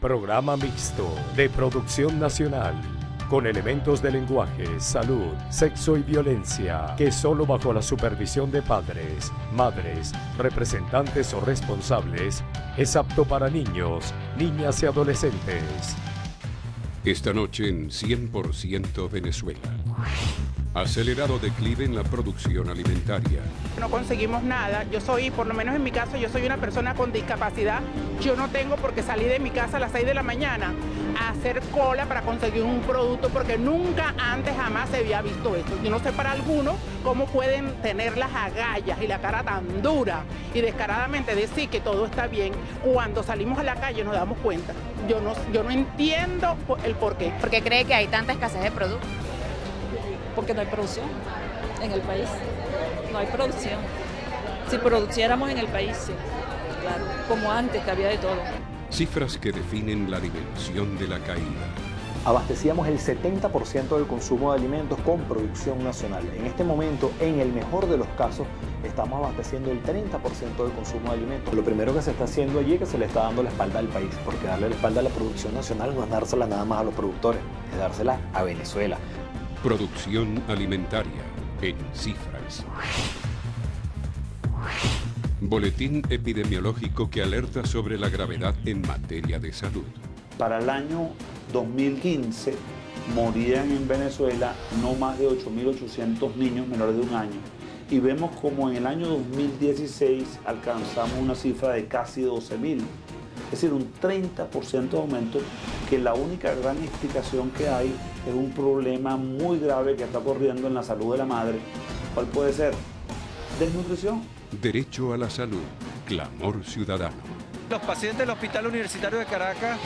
Programa mixto de producción nacional, con elementos de lenguaje, salud, sexo y violencia, que solo bajo la supervisión de padres, madres, representantes o responsables, es apto para niños, niñas y adolescentes. Esta noche en 100% Venezuela. Acelerado declive en la producción alimentaria. No conseguimos nada. Yo soy, por lo menos en mi caso, yo soy una persona con discapacidad. Yo no tengo por qué salir de mi casa a las 6 de la mañana a hacer cola para conseguir un producto, porque nunca antes jamás se había visto esto. Yo no sé para algunos cómo pueden tener las agallas y la cara tan dura y descaradamente decir que todo está bien. Cuando salimos a la calle nos damos cuenta. Yo no entiendo el por qué. ¿Por qué cree que hay tanta escasez de productos? Porque no hay producción en el país, no hay producción. Si produciéramos en el país, sí, claro, como antes que había de todo. Cifras que definen la dimensión de la caída. Abastecíamos el 70% del consumo de alimentos con producción nacional. En este momento, en el mejor de los casos, estamos abasteciendo el 30% del consumo de alimentos. Lo primero que se está haciendo allí es que se le está dando la espalda al país, porque darle la espalda a la producción nacional no es dársela nada más a los productores, es dársela a Venezuela. Producción alimentaria en cifras. Boletín epidemiológico que alerta sobre la gravedad en materia de salud. Para el año 2015 morían en Venezuela no más de 8.800 niños menores de un año. Y vemos como en el año 2016 alcanzamos una cifra de casi 12.000. Es decir, un 30% de aumento, que la única gran explicación que hay es un problema muy grave que está ocurriendo en la salud de la madre. ¿Cuál puede ser? Desnutrición. Derecho a la salud. Clamor ciudadano. Los pacientes del Hospital Universitario de Caracas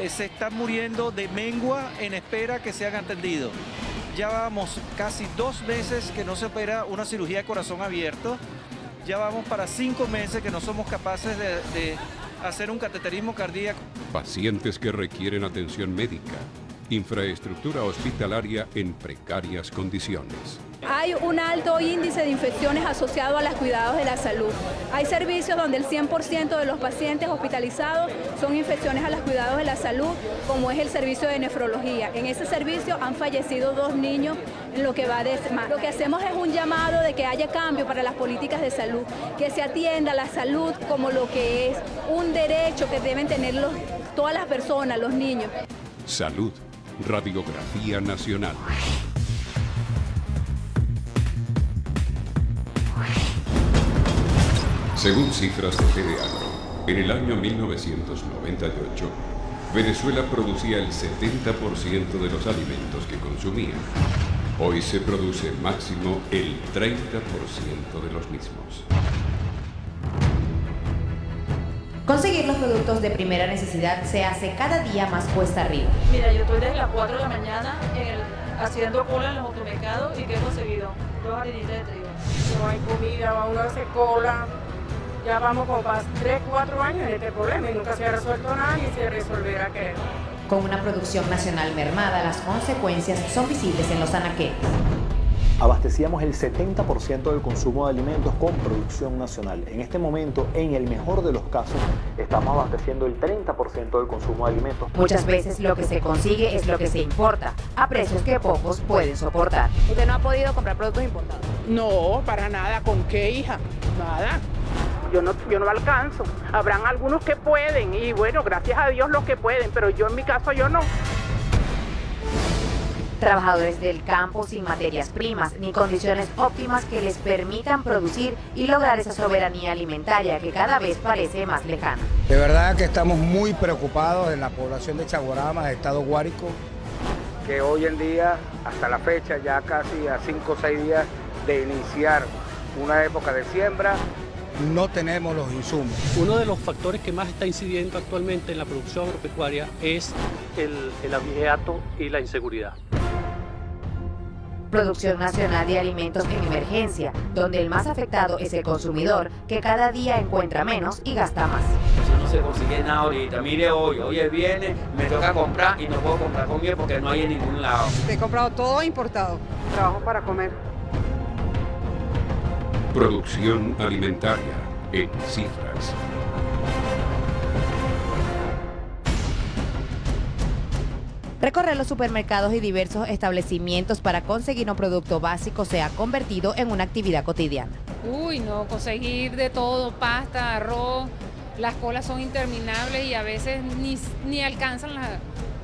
se están muriendo de mengua en espera que sean atendidos. Ya vamos casi 2 meses que no se opera una cirugía de corazón abierto. Ya vamos para 5 meses que no somos capaces de hacer un cateterismo cardíaco. Pacientes que requieren atención médica. Infraestructura hospitalaria en precarias condiciones. Hay un alto índice de infecciones asociado a los cuidados de la salud. Hay servicios donde el 100% de los pacientes hospitalizados son infecciones a los cuidados de la salud, como es el servicio de nefrología. En ese servicio han fallecido 2 niños en lo que va de semana. Lo que hacemos es un llamado de que haya cambio para las políticas de salud, que se atienda la salud como lo que es un derecho que deben tener todas las personas, los niños. Salud. Radiografía Nacional. Según cifras de FEDEAGRO, en el año 1998, Venezuela producía el 70% de los alimentos que consumía. Hoy se produce máximo el 30% de los mismos. Conseguir los productos de primera necesidad se hace cada día más cuesta arriba. Mira, yo estoy desde las 4 de la mañana haciendo cola en los automercados y ¿qué he conseguido? 2 harinitas de trigo. No hay comida, uno hace cola. Ya vamos como para 3, 4 años en este problema y nunca se ha resuelto nada ni se resolverá, creo. Con una producción nacional mermada, las consecuencias son visibles en los anaqueles. Abastecíamos el 70% del consumo de alimentos con producción nacional. En este momento, en el mejor de los casos, estamos abasteciendo el 30% del consumo de alimentos. Muchas veces lo que se consigue es lo que se importa, a precios que pocos pueden soportar. ¿Usted no ha podido comprar productos importados? No, para nada. ¿Con qué, hija? Nada. Yo no alcanzo. Habrán algunos que pueden y bueno, gracias a Dios los que pueden, pero yo en mi caso yo no. Trabajadores del campo sin materias primas ni condiciones óptimas que les permitan producir y lograr esa soberanía alimentaria que cada vez parece más lejana. De verdad que estamos muy preocupados en la población de Chaguarama, del estado Guárico. Que hoy en día, hasta la fecha, ya casi a 5 o 6 días de iniciar una época de siembra, no tenemos los insumos. Uno de los factores que más está incidiendo actualmente en la producción agropecuaria es el abigeato y la inseguridad. Producción nacional de alimentos en emergencia, donde el más afectado es el consumidor, que cada día encuentra menos y gasta más. No se consigue nada ahorita. Mire, hoy es viernes, me toca comprar y no puedo comprar comida porque no hay en ningún lado. He comprado todo importado. Trabajo para comer. Producción alimentaria en cifras. Recorrer los supermercados y diversos establecimientos para conseguir un producto básico se ha convertido en una actividad cotidiana. Uy, no, conseguir de todo, pasta, arroz, las colas son interminables y a veces ni alcanzan las...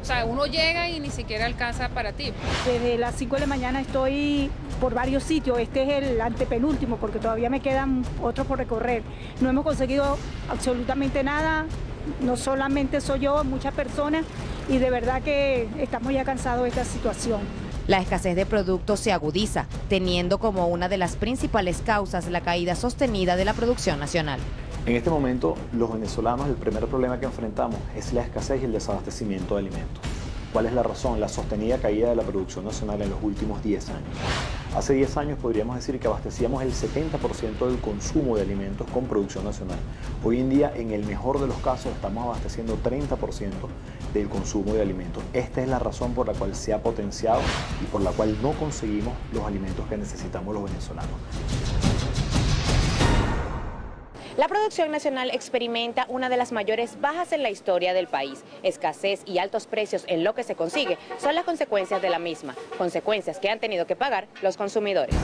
O sea, uno llega y ni siquiera alcanza para ti. Desde las 5 de la mañana estoy por varios sitios, este es el antepenúltimo porque todavía me quedan otros por recorrer. No hemos conseguido absolutamente nada, no solamente soy yo, muchas personas, y de verdad que estamos ya cansados de esta situación. La escasez de productos se agudiza, teniendo como una de las principales causas la caída sostenida de la producción nacional. En este momento, los venezolanos, el primer problema que enfrentamos es la escasez y el desabastecimiento de alimentos. ¿Cuál es la razón? La sostenida caída de la producción nacional en los últimos 10 años. Hace 10 años podríamos decir que abastecíamos el 70% del consumo de alimentos con producción nacional. Hoy en día, en el mejor de los casos, estamos abasteciendo 30% del consumo de alimentos. Esta es la razón por la cual se ha potenciado y por la cual no conseguimos los alimentos que necesitamos los venezolanos. La producción nacional experimenta una de las mayores bajas en la historia del país. Escasez y altos precios en lo que se consigue son las consecuencias de la misma, consecuencias que han tenido que pagar los consumidores.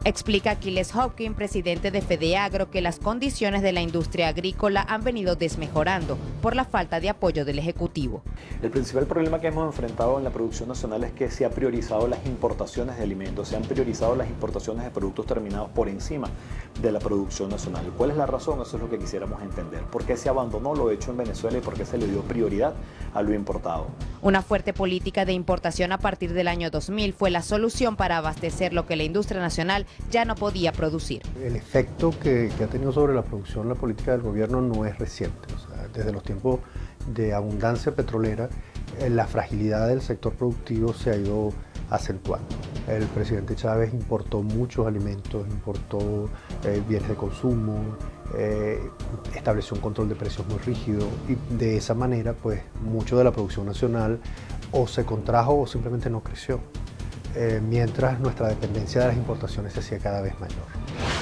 Explica Aquiles Hopkins, presidente de FEDEAGRO, que las condiciones de la industria agrícola han venido desmejorando por la falta de apoyo del Ejecutivo. El principal problema que hemos enfrentado en la producción nacional es que se ha priorizado las importaciones de alimentos, se han priorizado las importaciones de productos terminados por encima de la producción nacional. ¿Cuál es la razón? Eso es lo que quisiéramos entender. ¿Por qué se abandonó lo hecho en Venezuela y por qué se le dio prioridad a lo importado? Una fuerte política de importación a partir del año 2000 fue la solución para abastecer lo que la industria nacional ya no podía producir. El efecto que ha tenido sobre la producción la política del gobierno no es reciente. O sea, desde los tiempos de abundancia petrolera, la fragilidad del sector productivo se ha ido acentuando. El presidente Chávez importó muchos alimentos, importó bienes de consumo, estableció un control de precios muy rígido y de esa manera pues mucho de la producción nacional o se contrajo o simplemente no creció. Mientras nuestra dependencia de las importaciones se hacía cada vez mayor.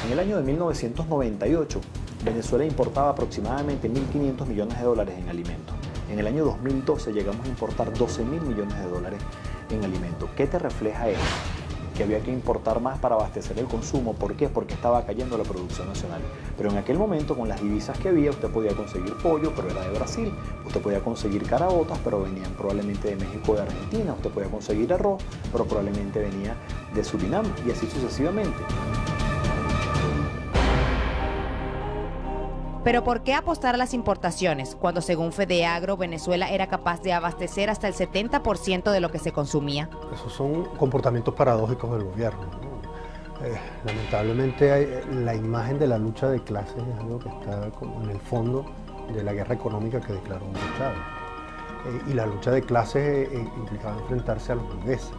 En el año de 1998, Venezuela importaba aproximadamente 1.500 millones de dólares en alimentos. En el año 2012 llegamos a importar 12.000 millones de dólares en alimentos. ¿Qué te refleja esto? Que había que importar más para abastecer el consumo. ¿Por qué? Porque estaba cayendo la producción nacional. Pero en aquel momento, con las divisas que había, usted podía conseguir pollo, pero era de Brasil. Usted podía conseguir caraotas, pero venían probablemente de México o de Argentina. Usted podía conseguir arroz, pero probablemente venía de Surinam, y así sucesivamente. Pero ¿por qué apostar a las importaciones cuando, según FEDEAGRO, Venezuela era capaz de abastecer hasta el 70% de lo que se consumía? Esos son comportamientos paradójicos del gobierno, ¿no? Lamentablemente la imagen de la lucha de clases es algo que está como en el fondo de la guerra económica que declaró Hugo Chávez. Y la lucha de clases implicaba enfrentarse a los burgueses.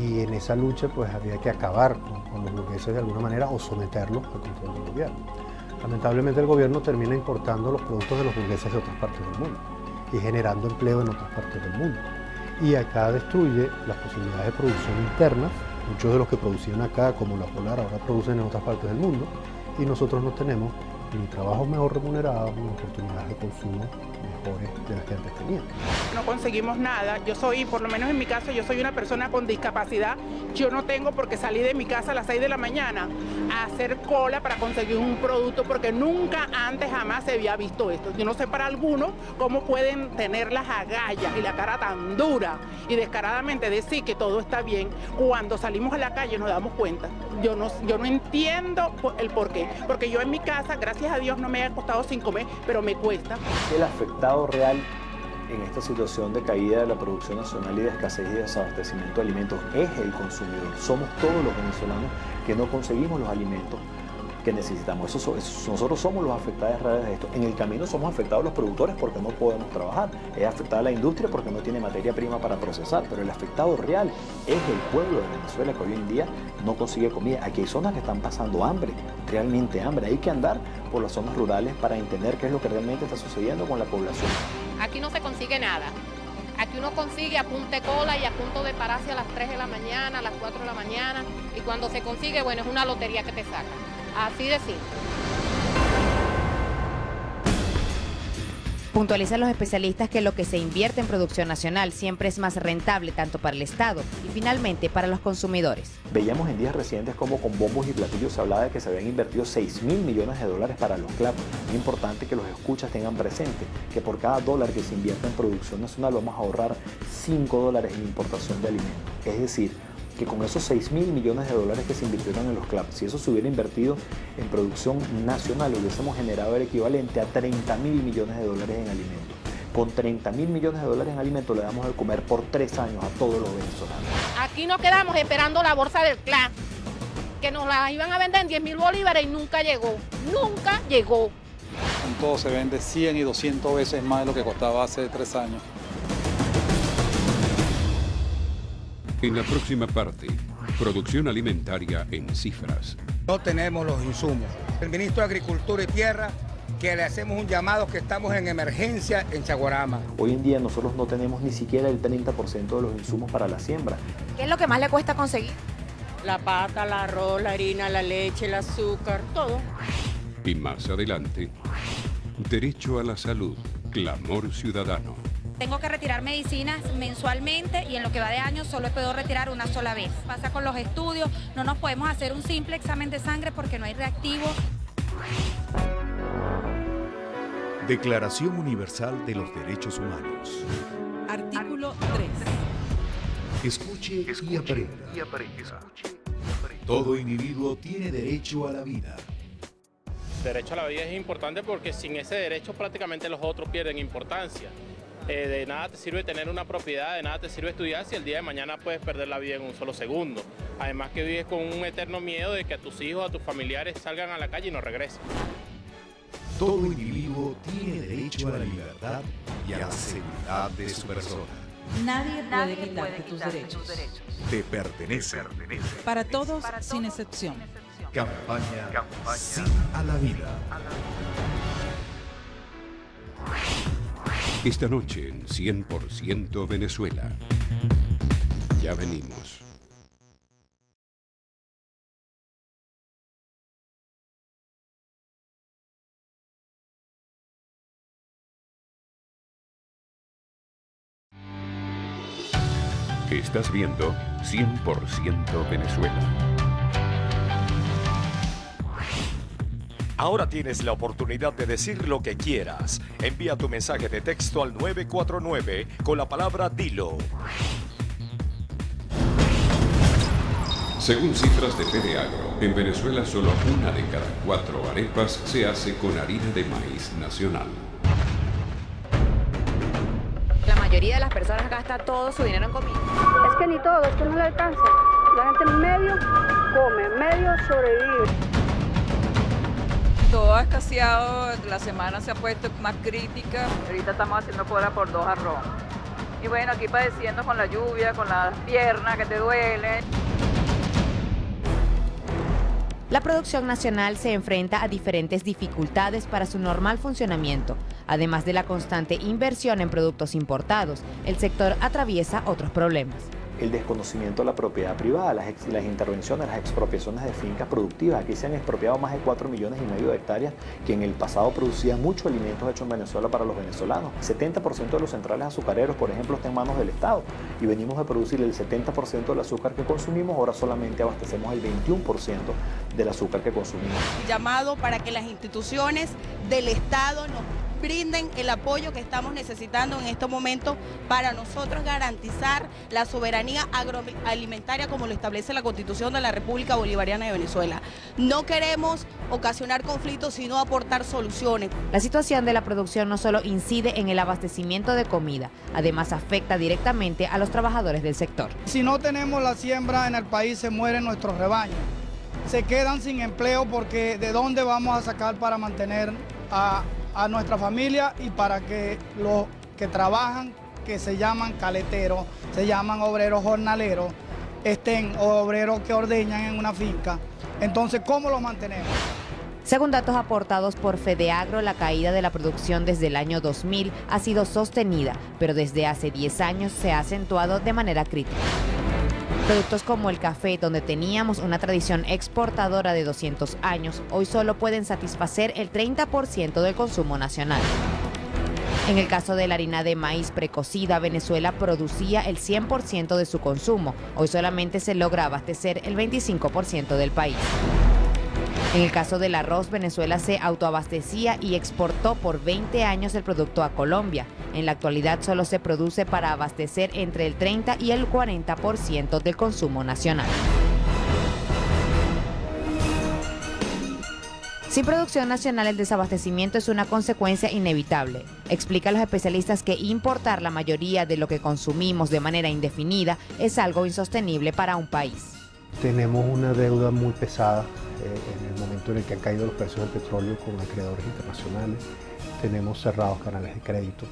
Y en esa lucha pues había que acabar con los burgueses de alguna manera o someterlos al control del gobierno. Lamentablemente el gobierno termina importando los productos de los burgueses de otras partes del mundo y generando empleo en otras partes del mundo. Y acá destruye las posibilidades de producción internas. Muchos de los que producían acá, como la Polar, ahora producen en otras partes del mundo y nosotros no tenemos ni trabajos mejor remunerados ni oportunidades de consumo mejores de las que antes teníamos. No conseguimos nada. Yo soy, por lo menos en mi caso, yo soy una persona con discapacidad. Yo no tengo por qué salir de mi casa a las 6 de la mañana a hacer cola para conseguir un producto porque nunca antes jamás se había visto esto. Yo no sé para algunos cómo pueden tener las agallas y la cara tan dura y descaradamente decir que todo está bien. Cuando salimos a la calle nos damos cuenta. Yo no entiendo el por qué. Porque yo en mi casa, gracias a Dios, no me he acostado sin comer, pero me cuesta. El afectado real en esta situación de caída de la producción nacional y de escasez y desabastecimiento de alimentos es el consumidor. Somos todos los venezolanos que no conseguimos los alimentos que necesitamos. Nosotros somos los afectados reales de esto. En el camino somos afectados los productores porque no podemos trabajar. Es afectada la industria porque no tiene materia prima para procesar. Pero el afectado real es el pueblo de Venezuela que hoy en día no consigue comida. Aquí hay zonas que están pasando hambre, realmente hambre. Hay que andar por las zonas rurales para entender qué es lo que realmente está sucediendo con la población. Aquí no se consigue nada. Aquí uno consigue a punta de cola y a punto de pararse a las 3 de la mañana, a las 4 de la mañana. Y cuando se consigue, bueno, es una lotería que te saca. Así de simple. Puntualizan los especialistas que lo que se invierte en producción nacional siempre es más rentable tanto para el Estado y finalmente para los consumidores. Veíamos en días recientes como con bombos y platillos se hablaba de que se habían invertido 6.000 millones de dólares para los CLAP. Es importante que los escuchas tengan presente que por cada dólar que se invierte en producción nacional vamos a ahorrar 5 dólares en importación de alimentos. Es decir, que con esos 6.000 millones de dólares que se invirtieron en los CLAP, si eso se hubiera invertido en producción nacional, hubiésemos generado el equivalente a 30.000 millones de dólares en alimentos. Con 30.000 millones de dólares en alimentos le damos de comer por 3 años a todos los venezolanos. Aquí nos quedamos esperando la bolsa del CLAP, que nos la iban a vender en 10.000 bolívares y nunca llegó. Nunca llegó. En todo se vende 100 y 200 veces más de lo que costaba hace 3 años. En la próxima parte, producción alimentaria en cifras. No tenemos los insumos. El ministro de Agricultura y Tierra, que le hacemos un llamado que estamos en emergencia en Chaguarama. Hoy en día nosotros no tenemos ni siquiera el 30% de los insumos para la siembra. ¿Qué es lo que más le cuesta conseguir? La pata, el arroz, la harina, la leche, el azúcar, todo. Y más adelante, derecho a la salud, clamor ciudadano. Tengo que retirar medicinas mensualmente y en lo que va de año solo puedo retirar una sola vez. Pasa con los estudios, no nos podemos hacer un simple examen de sangre porque no hay reactivo. Declaración Universal de los Derechos Humanos. Artículo 3. Escuche y aprenda. Todo individuo tiene derecho a la vida. El derecho a la vida es importante porque sin ese derecho prácticamente los otros pierden importancia. De nada te sirve tener una propiedad, de nada te sirve estudiar si el día de mañana puedes perder la vida en un solo segundo. Además que vives con un eterno miedo de que a tus hijos, a tus familiares salgan a la calle y no regresen. Todo individuo tiene derecho a la libertad y a la seguridad de su persona. Nadie puede quitarte tus derechos. Te pertenece. Para todos, sin excepción. Campaña Sí a la Vida. Esta noche en 100% Venezuela. Ya venimos. Estás viendo 100% Venezuela. Ahora tienes la oportunidad de decir lo que quieras. Envía tu mensaje de texto al 949 con la palabra Dilo. Según cifras de FedeAgro, en Venezuela solo 1 de cada 4 arepas se hace con harina de maíz nacional. La mayoría de las personas gasta todo su dinero en comida. Es que ni todo, es que no le alcanza. La gente en medio come, en medio sobrevive. Todo ha escaseado, la semana se ha puesto más crítica. Ahorita estamos haciendo cola por 2 arroz. Y bueno, aquí padeciendo con la lluvia, con las piernas que te duelen. La producción nacional se enfrenta a diferentes dificultades para su normal funcionamiento. Además de la constante inversión en productos importados, el sector atraviesa otros problemas. El desconocimiento de la propiedad privada, las intervenciones, las expropiaciones de fincas productivas. Aquí se han expropiado más de 4,5 millones de hectáreas que en el pasado producían muchos alimentos hechos en Venezuela para los venezolanos. 70% de los centrales azucareros, por ejemplo, está en manos del Estado y venimos a producir el 70% del azúcar que consumimos, ahora solamente abastecemos el 21% del azúcar que consumimos. Llamado para que las instituciones del Estado nos brinden el apoyo que estamos necesitando en estos momentos para nosotros garantizar la soberanía agroalimentaria como lo establece la Constitución de la República Bolivariana de Venezuela. No queremos ocasionar conflictos, sino aportar soluciones. La situación de la producción no solo incide en el abastecimiento de comida, además afecta directamente a los trabajadores del sector. Si no tenemos la siembra en el país, se mueren nuestros rebaños. Se quedan sin empleo porque ¿de dónde vamos a sacar para mantener a nuestra familia y para que los que trabajan, que se llaman caleteros, se llaman obreros jornaleros, obreros que ordeñan en una finca? Entonces, ¿cómo los mantenemos? Según datos aportados por FedeAgro, la caída de la producción desde el año 2000 ha sido sostenida, pero desde hace 10 años se ha acentuado de manera crítica. Productos como el café, donde teníamos una tradición exportadora de 200 años, hoy solo pueden satisfacer el 30% del consumo nacional. En el caso de la harina de maíz precocida, Venezuela producía el 100% de su consumo. Hoy solamente se logra abastecer el 25% del país. En el caso del arroz, Venezuela se autoabastecía y exportó por 20 años el producto a Colombia. En la actualidad solo se produce para abastecer entre el 30 y el 40% del consumo nacional. Sin producción nacional, el desabastecimiento es una consecuencia inevitable. Explican los especialistas que importar la mayoría de lo que consumimos de manera indefinida es algo insostenible para un país. Tenemos una deuda muy pesada en el momento en el que han caído los precios del petróleo con acreedores internacionales. Tenemos cerrados canales de crédito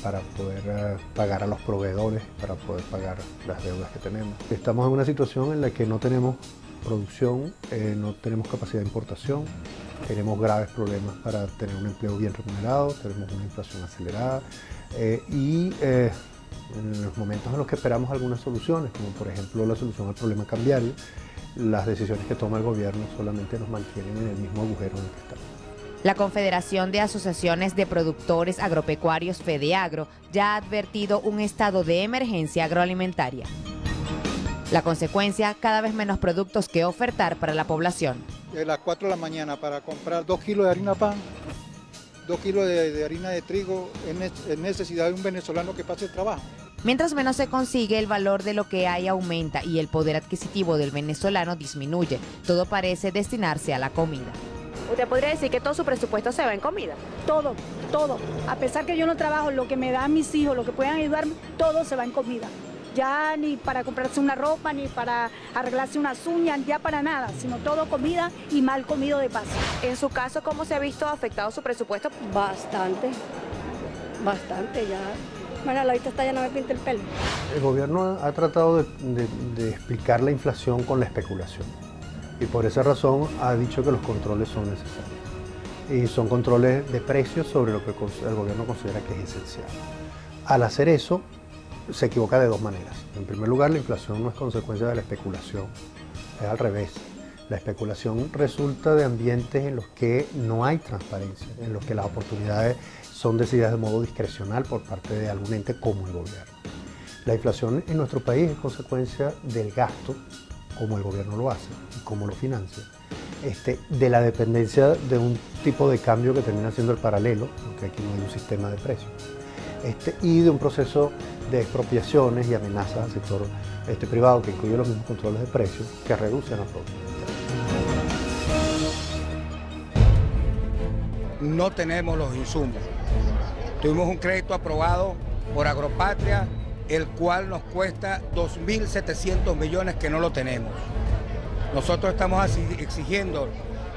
para poder pagar a los proveedores, para poder pagar las deudas que tenemos. Estamos en una situación en la que no tenemos producción, no tenemos capacidad de importación, tenemos graves problemas para tener un empleo bien remunerado, tenemos una inflación acelerada y en los momentos en los que esperamos algunas soluciones, como por ejemplo la solución al problema cambiario, las decisiones que toma el gobierno solamente nos mantienen en el mismo agujero en el que estamos. La Confederación de Asociaciones de Productores Agropecuarios, FEDEAGRO, ya ha advertido un estado de emergencia agroalimentaria. La consecuencia, cada vez menos productos que ofertar para la población. De las 4 de la mañana para comprar 2 kilos de harina pan, 2 kilos de harina de trigo, es necesidad de un venezolano que pase el trabajo. Mientras menos se consigue, el valor de lo que hay aumenta y el poder adquisitivo del venezolano disminuye. Todo parece destinarse a la comida. ¿Usted podría decir que todo su presupuesto se va en comida? Todo, todo. A pesar que yo no trabajo, lo que me dan mis hijos, lo que puedan ayudarme, todo se va en comida. Ya ni para comprarse una ropa, ni para arreglarse unas uñas, ya para nada, sino todo comida y mal comido de paso. En su caso, ¿cómo se ha visto afectado su presupuesto? Bastante, bastante ya. Bueno, la vista está ya no me pinta el pelo. El gobierno ha tratado de explicar la inflación con la especulación y por esa razón ha dicho que los controles son necesarios. Y son controles de precios sobre lo que el gobierno considera que es esencial. Al hacer eso, se equivoca de dos maneras. En primer lugar, la inflación no es consecuencia de la especulación, es al revés. La especulación resulta de ambientes en los que no hay transparencia, en los que las oportunidades son decididas de modo discrecional por parte de algún ente como el gobierno. La inflación en nuestro país es consecuencia del gasto, como el gobierno lo hace y cómo lo financia, de la dependencia de un tipo de cambio que termina siendo el paralelo, porque aquí no hay un sistema de precios, y de un proceso de expropiaciones y amenazas al sector privado que incluye los mismos controles de precios que reducen la productividad. No tenemos los insumos. Tuvimos un crédito aprobado por Agropatria, el cual nos cuesta 2.700 millones que no lo tenemos. Nosotros estamos exigiendo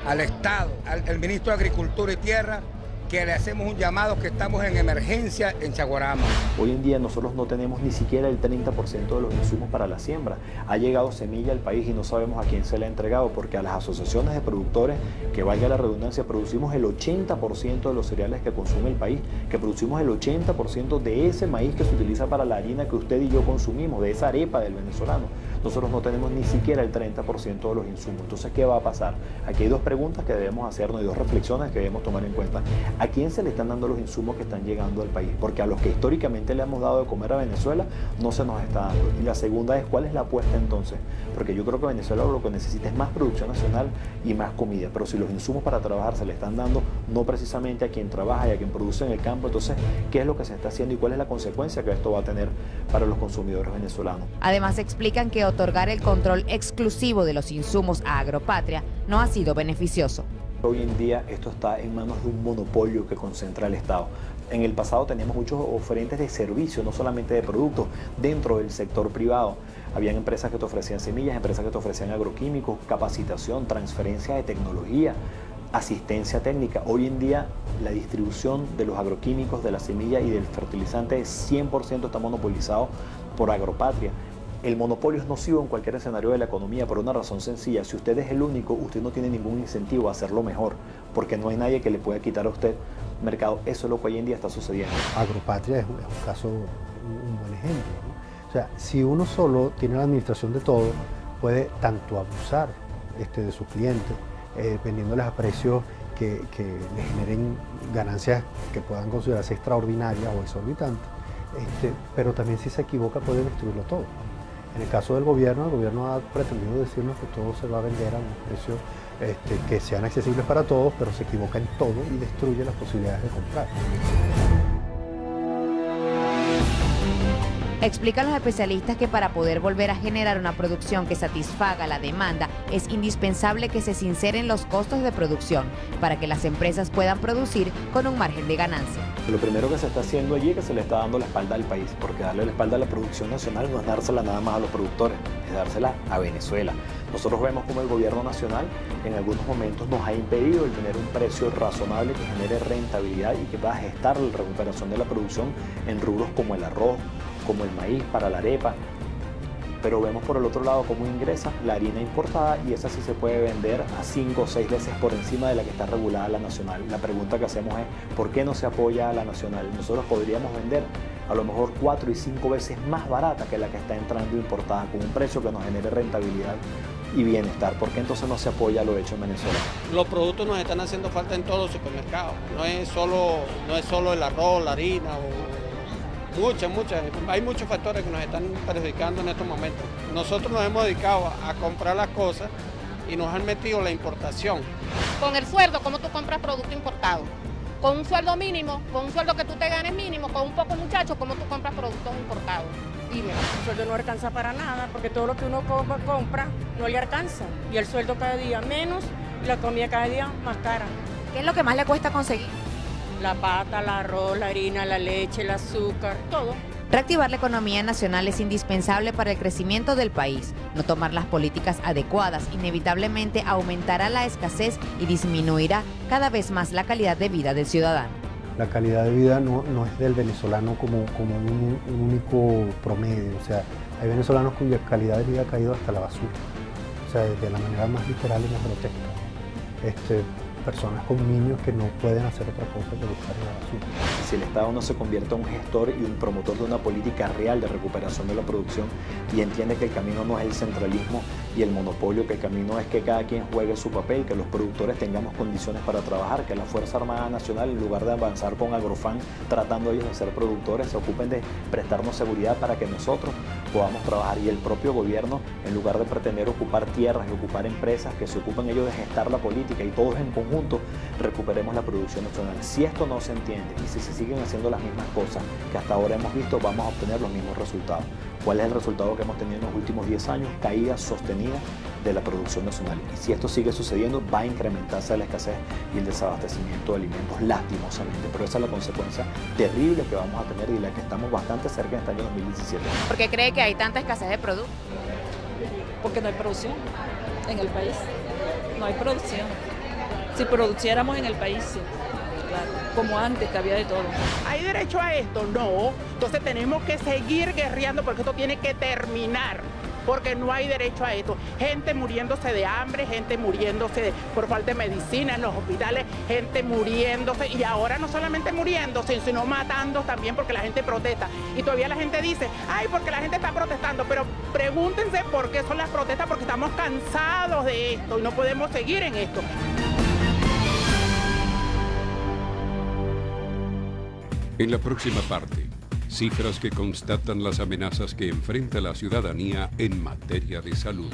al Estado, al ministro de Agricultura y Tierra, que le hacemos un llamado que estamos en emergencia en Chaguarama. Hoy en día nosotros no tenemos ni siquiera el 30% de los insumos para la siembra. Ha llegado semilla al país y no sabemos a quién se le ha entregado, porque a las asociaciones de productores, que valga la redundancia, producimos el 80% de los cereales que consume el país, que producimos el 80% de ese maíz que se utiliza para la harina que usted y yo consumimos, de esa arepa del venezolano. Nosotros no tenemos ni siquiera el 30% de los insumos. Entonces, ¿qué va a pasar? Aquí hay dos preguntas que debemos hacernos y dos reflexiones que debemos tomar en cuenta. ¿A quién se le están dando los insumos que están llegando al país? Porque a los que históricamente le hemos dado de comer a Venezuela no se nos está dando. Y la segunda es, ¿cuál es la apuesta entonces? Porque yo creo que Venezuela lo que necesita es más producción nacional y más comida. Pero si los insumos para trabajar se le están dando no precisamente a quien trabaja y a quien produce en el campo, entonces, ¿qué es lo que se está haciendo y cuál es la consecuencia que esto va a tener para los consumidores venezolanos? Además, explican que otorgar el control exclusivo de los insumos a Agropatria no ha sido beneficioso. Hoy en día esto está en manos de un monopolio que concentra el Estado. En el pasado teníamos muchos oferentes de servicios, no solamente de productos, dentro del sector privado. Habían empresas que te ofrecían semillas, empresas que te ofrecían agroquímicos, capacitación, transferencia de tecnología, asistencia técnica. Hoy en día la distribución de los agroquímicos, de la semilla y del fertilizante 100% está monopolizado por Agropatria. El monopolio es nocivo en cualquier escenario de la economía por una razón sencilla. Si usted es el único, usted no tiene ningún incentivo a hacerlo mejor, porque no hay nadie que le pueda quitar a usted mercado. Eso es lo que hoy en día está sucediendo. Agropatria es un caso, un buen ejemplo, ¿no? O sea, si uno solo tiene la administración de todo, puede tanto abusar de sus clientes, vendiéndoles a precios que le generen ganancias que puedan considerarse extraordinarias o exorbitantes, pero también si se equivoca puede destruirlo todo. En el caso del gobierno, el gobierno ha pretendido decirnos que todo se va a vender a un precio que sean accesibles para todos, pero se equivoca en todo y destruye las posibilidades de comprar. Explican los especialistas que para poder volver a generar una producción que satisfaga la demanda es indispensable que se sinceren los costos de producción para que las empresas puedan producir con un margen de ganancia. Lo primero que se está haciendo allí es que se le está dando la espalda al país, porque darle la espalda a la producción nacional no es dársela nada más a los productores, es dársela a Venezuela. Nosotros vemos como el gobierno nacional en algunos momentos nos ha impedido el tener un precio razonable que genere rentabilidad y que va a gestar la recuperación de la producción en rubros como el arroz, como el maíz para la arepa, pero vemos por el otro lado cómo ingresa la harina importada y esa sí se puede vender a 5 o 6 veces por encima de la que está regulada la nacional. La pregunta que hacemos es, ¿por qué no se apoya a la nacional? Nosotros podríamos vender a lo mejor 4 y 5 veces más barata que la que está entrando importada, con un precio que nos genere rentabilidad y bienestar. ¿Por qué entonces no se apoya lo hecho en Venezuela? Los productos nos están haciendo falta en todos los supermercados, no es solo el arroz, la harina hay muchos factores que nos están perjudicando en estos momentos. Nosotros nos hemos dedicado a comprar las cosas y nos han metido la importación. Con el sueldo, ¿cómo tú compras producto importado? Con un sueldo mínimo, con un sueldo que tú te ganes mínimo, con un poco muchacho, ¿cómo tú compras productos importados? Dime. El sueldo no alcanza para nada, porque todo lo que uno compra no le alcanza. Y el sueldo cada día menos y la comida cada día más cara. ¿Qué es lo que más le cuesta conseguir? La pata, el arroz, la harina, la leche, el azúcar, todo. Reactivar la economía nacional es indispensable para el crecimiento del país. No tomar las políticas adecuadas inevitablemente aumentará la escasez y disminuirá cada vez más la calidad de vida del ciudadano. La calidad de vida no es del venezolano como un único promedio. O sea, hay venezolanos cuya calidad de vida ha caído hasta la basura. O sea, de la manera más literal y más grotesca. Personas con niños que no pueden hacer otra cosa que buscar en la basura. Si el Estado no se convierte en un gestor y un promotor de una política real de recuperación de la producción y entiende que el camino no es el centralismo y el monopolio, que el camino es que cada quien juegue su papel, que los productores tengamos condiciones para trabajar, que la Fuerza Armada Nacional, en lugar de avanzar con Agrofan tratando ellos de ser productores, se ocupen de prestarnos seguridad para que nosotros podamos trabajar, y el propio gobierno, en lugar de pretender ocupar tierras y ocupar empresas, que se ocupen ellos de gestar la política y todos en conjunto recuperemos la producción nacional. Si esto no se entiende y si se siguen haciendo las mismas cosas que hasta ahora hemos visto, vamos a obtener los mismos resultados. ¿Cuál es el resultado que hemos tenido en los últimos 10 años? Caída sostenida de la producción nacional. Y si esto sigue sucediendo, va a incrementarse la escasez y el desabastecimiento de alimentos, lastimosamente. Pero esa es la consecuencia terrible que vamos a tener y la que estamos bastante cerca en este año 2017. ¿Por qué cree que hay tanta escasez de productos? Porque no hay producción en el país. No hay producción. Si produciéramos en el país, sí. Claro, como antes, que había de todo. ¿Hay derecho a esto? No. Entonces tenemos que seguir guerreando porque esto tiene que terminar. Porque no hay derecho a esto. Gente muriéndose de hambre, gente muriéndose por falta de medicina en los hospitales, gente muriéndose, y ahora no solamente muriéndose, sino matando también porque la gente protesta. Y todavía la gente dice, ay, porque la gente está protestando, pero pregúntense por qué son las protestas, porque estamos cansados de esto y no podemos seguir en esto. En la próxima parte, cifras que constatan las amenazas que enfrenta la ciudadanía en materia de salud.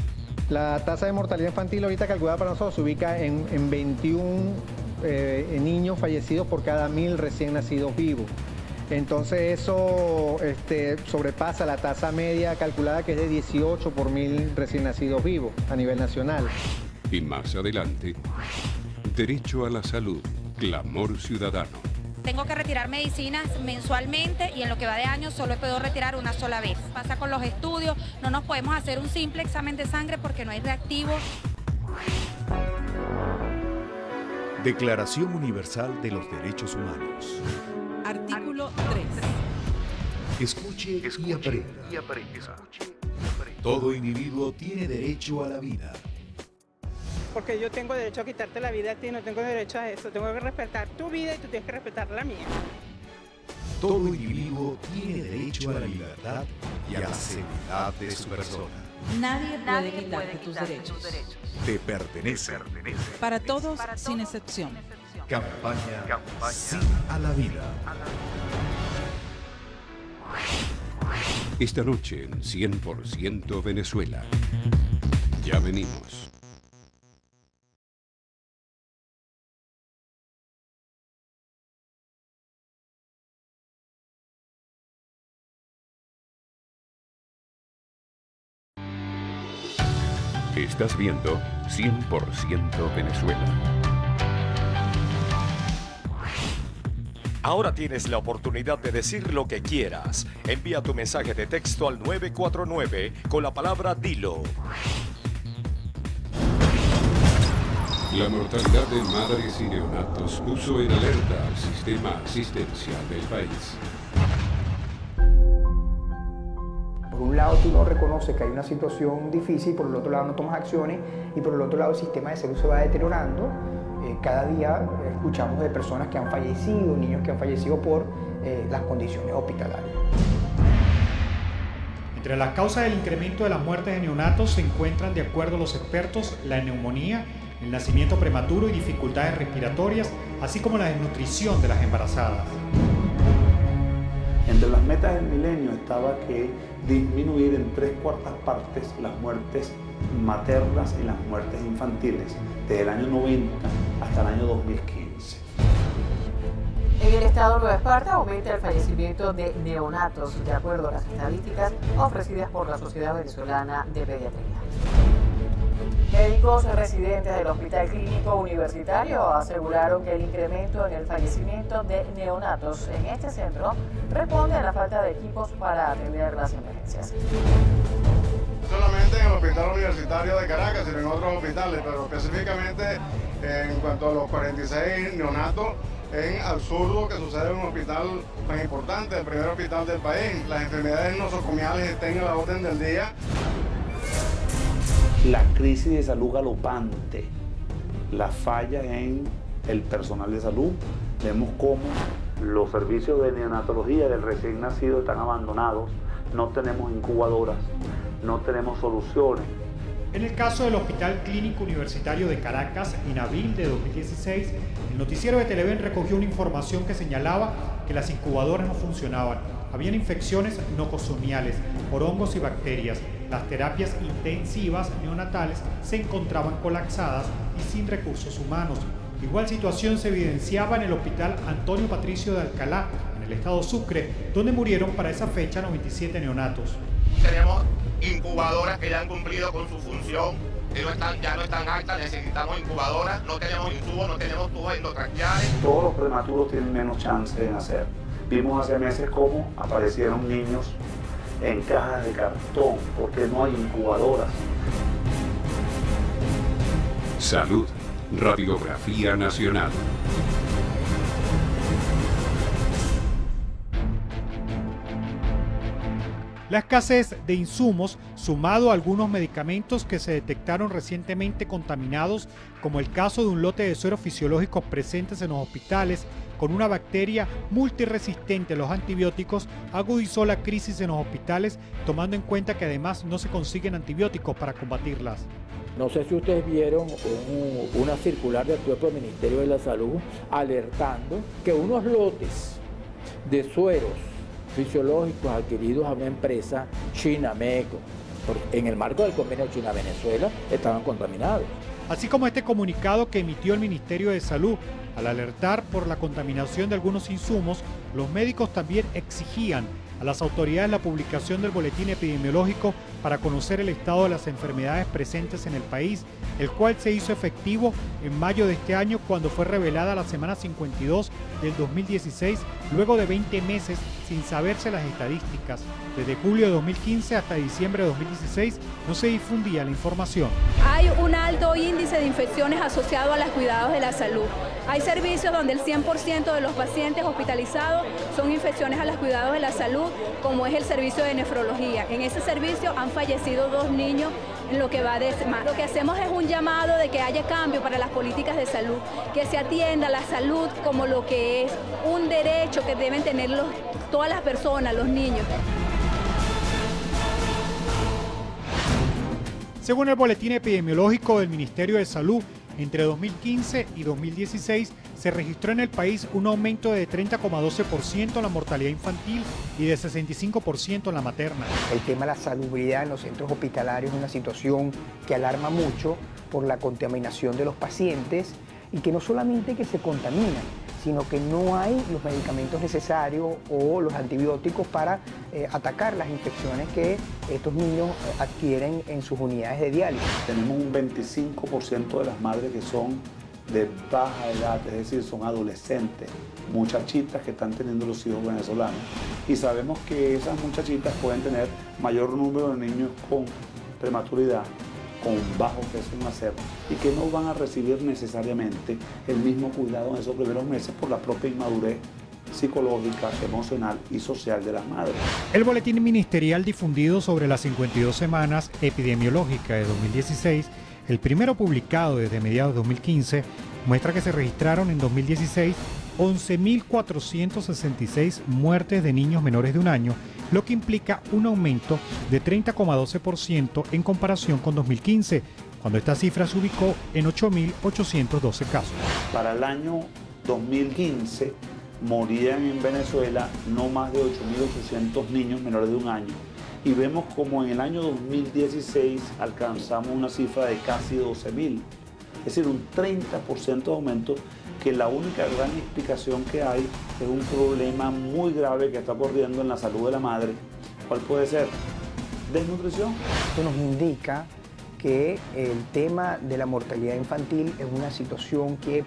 La tasa de mortalidad infantil ahorita calculada para nosotros se ubica en 21 niños fallecidos por cada 1000 recién nacidos vivos. Entonces eso sobrepasa la tasa media calculada, que es de 18 por 1000 recién nacidos vivos a nivel nacional. Y más adelante, derecho a la salud, clamor ciudadano. Tengo que retirar medicinas mensualmente y en lo que va de año solo he podido retirar una sola vez. Pasa con los estudios, no nos podemos hacer un simple examen de sangre porque no hay reactivos. Declaración Universal de los Derechos Humanos. Artículo 3. Escuche y aprenda. Todo individuo tiene derecho a la vida. Porque yo tengo derecho a quitarte la vida a ti, no tengo derecho a eso. Tengo que respetar tu vida y tú tienes que respetar la mía. Todo individuo tiene derecho a la libertad y a la seguridad de su persona. Nadie puede quitarte tus derechos. Te pertenece. Para todos, sin excepción. Campaña Sí a la Vida. Esta noche en 100% Venezuela. Ya venimos. Estás viendo 100% Venezuela. Ahora tienes la oportunidad de decir lo que quieras. Envía tu mensaje de texto al 949 con la palabra Dilo. La mortalidad de madres y neonatos puso en alerta al sistema asistencial del país. Por un lado tú no reconoces que hay una situación difícil, por el otro lado no tomas acciones y por el otro lado el sistema de salud se va deteriorando. Cada día escuchamos de personas que han fallecido, niños que han fallecido por las condiciones hospitalarias. Entre las causas del incremento de las muertes de neonatos se encuentran, de acuerdo a los expertos, la neumonía, el nacimiento prematuro y dificultades respiratorias, así como la desnutrición de las embarazadas. Entre las metas del milenio estaba que disminuir en 3/4 partes las muertes maternas y las muertes infantiles desde el año 90 hasta el año 2015. En el estado Nueva Esparta aumenta el fallecimiento de neonatos, de acuerdo a las estadísticas ofrecidas por la Sociedad Venezolana de Pediatría. Médicos residentes del Hospital Clínico Universitario aseguraron que el incremento en el fallecimiento de neonatos en este centro responde a la falta de equipos para atender las emergencias. No solamente en el Hospital Universitario de Caracas, sino en otros hospitales, pero específicamente en cuanto a los 46 neonatos en Absurdo, que sucede en un hospital más importante, el primer hospital del país. Las enfermedades nosocomiales estén a la orden del día. La crisis de salud galopante, la falla en el personal de salud. Vemos cómo los servicios de neonatología del recién nacido están abandonados, no tenemos incubadoras, no tenemos soluciones. En el caso del Hospital Clínico Universitario de Caracas, en abril de 2016, el noticiero de Televen recogió una información que señalaba que las incubadoras no funcionaban. Habían infecciones nosocomiales por hongos y bacterias. Las terapias intensivas neonatales se encontraban colapsadas y sin recursos humanos. Igual situación se evidenciaba en el Hospital Antonio Patricio de Alcalá, en el estado Sucre, donde murieron para esa fecha 97 neonatos. Tenemos incubadoras que ya han cumplido con su función, que ya no están aptas, necesitamos incubadoras, no tenemos insumos, no tenemos tubos endotraqueales. Todos los prematuros tienen menos chance de nacer. Vimos hace meses cómo aparecieron niños en cajas de cartón, porque no hay incubadoras. Salud, Radiografía Nacional. La escasez de insumos, sumado a algunos medicamentos que se detectaron recientemente contaminados, como el caso de un lote de sueros fisiológicos presentes en los hospitales con una bacteria multiresistente a los antibióticos, agudizó la crisis en los hospitales, tomando en cuenta que además no se consiguen antibióticos para combatirlas. No sé si ustedes vieron una circular del propio Ministerio de la Salud alertando que unos lotes de sueros fisiológicos adquiridos a una empresa China-Meco, en el marco del convenio China-Venezuela, estaban contaminados. Así como este comunicado que emitió el Ministerio de Salud, al alertar por la contaminación de algunos insumos, los médicos también exigían a las autoridades la publicación del boletín epidemiológico para conocer el estado de las enfermedades presentes en el país, el cual se hizo efectivo en mayo de este año cuando fue revelada la semana 52 del 2016, luego de 20 meses sin saberse las estadísticas. Desde julio de 2015 hasta diciembre de 2016 no se difundía la información. Hay un alto índice de infecciones asociado a los cuidados de la salud. Hay servicios donde el 100% de los pacientes hospitalizados son infecciones a los cuidados de la salud, como es el servicio de nefrología. En ese servicio han fallecido 2 niños en lo que va de semana. Lo que hacemos es un llamado de que haya cambio para las políticas de salud, que se atienda la salud como lo que es un derecho que deben tener todas las personas, los niños. Según el boletín epidemiológico del Ministerio de Salud, Entre 2015 y 2016 se registró en el país un aumento de 30,12% en la mortalidad infantil y de 65% en la materna. El tema de la salubridad en los centros hospitalarios es una situación que alarma mucho por la contaminación de los pacientes y que no solamente que se contaminan, sino que no hay los medicamentos necesarios o los antibióticos para atacar las infecciones que estos niños adquieren en sus unidades de diálisis. Tenemos un 25% de las madres que son de baja edad, es decir, son adolescentes, muchachitas que están teniendo los hijos venezolanos. Y sabemos que esas muchachitas pueden tener mayor número de niños con prematuridad, con bajo peso en nacer, y que no van a recibir necesariamente el mismo cuidado en esos primeros meses por la propia inmadurez psicológica, emocional y social de las madres. El boletín ministerial difundido sobre las 52 semanas epidemiológicas de 2016, el primero publicado desde mediados de 2015, muestra que se registraron en 2016 11.466 muertes de niños menores de un año, lo que implica un aumento de 30,12% en comparación con 2015, cuando esta cifra se ubicó en 8.812 casos. Para el año 2015 morían en Venezuela no más de 8.800 niños menores de un año. Y vemos como en el año 2016 alcanzamos una cifra de casi 12.000. Es decir, un 30% de aumento, que la única gran explicación que hay es un problema muy grave que está ocurriendo en la salud de la madre. ¿Cuál puede ser? Desnutrición. Esto nos indica que el tema de la mortalidad infantil es una situación que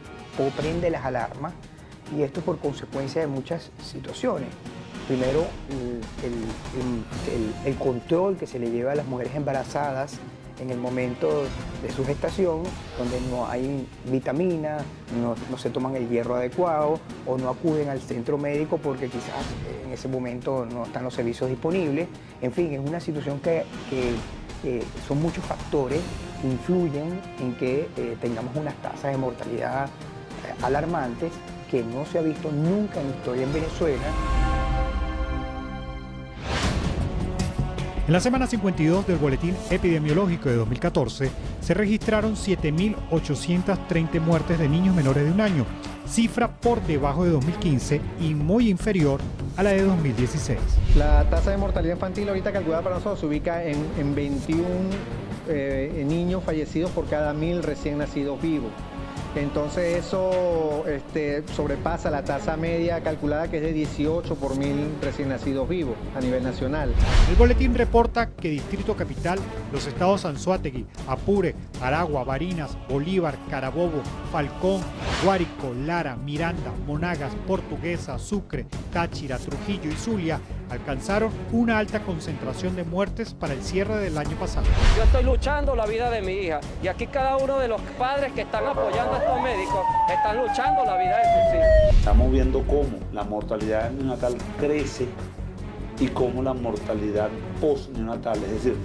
prende las alarmas, y esto por consecuencia de muchas situaciones. Primero, el control que se le lleva a las mujeres embarazadas en el momento de su gestación, donde no hay vitamina, no se toman el hierro adecuado o no acuden al centro médico porque quizás en ese momento no están los servicios disponibles. En fin, es una situación que son muchos factores que influyen en que tengamos unas tasas de mortalidad alarmantes que no se ha visto nunca en la historia en Venezuela. En la semana 52 del Boletín Epidemiológico de 2014 se registraron 7.830 muertes de niños menores de un año, cifra por debajo de 2015 y muy inferior a la de 2016. La tasa de mortalidad infantil ahorita calculada para nosotros se ubica en 21 niños fallecidos por cada 1.000 recién nacidos vivos. Entonces eso sobrepasa la tasa media calculada, que es de 18 por 1.000 recién nacidos vivos a nivel nacional. El boletín reporta que Distrito Capital, los estados Anzoátegui, Apure, Aragua, Barinas, Bolívar, Carabobo, Falcón, Guárico, Lara, Miranda, Monagas, Portuguesa, Sucre, Táchira, Trujillo y Zulia alcanzaron una alta concentración de muertes para el cierre del año pasado. Yo estoy luchando la vida de mi hija, y aquí cada uno de los padres que están apoyando a estos médicos están luchando la vida de sus hijos. Estamos viendo cómo la mortalidad neonatal crece y cómo la mortalidad postneonatal, es decir,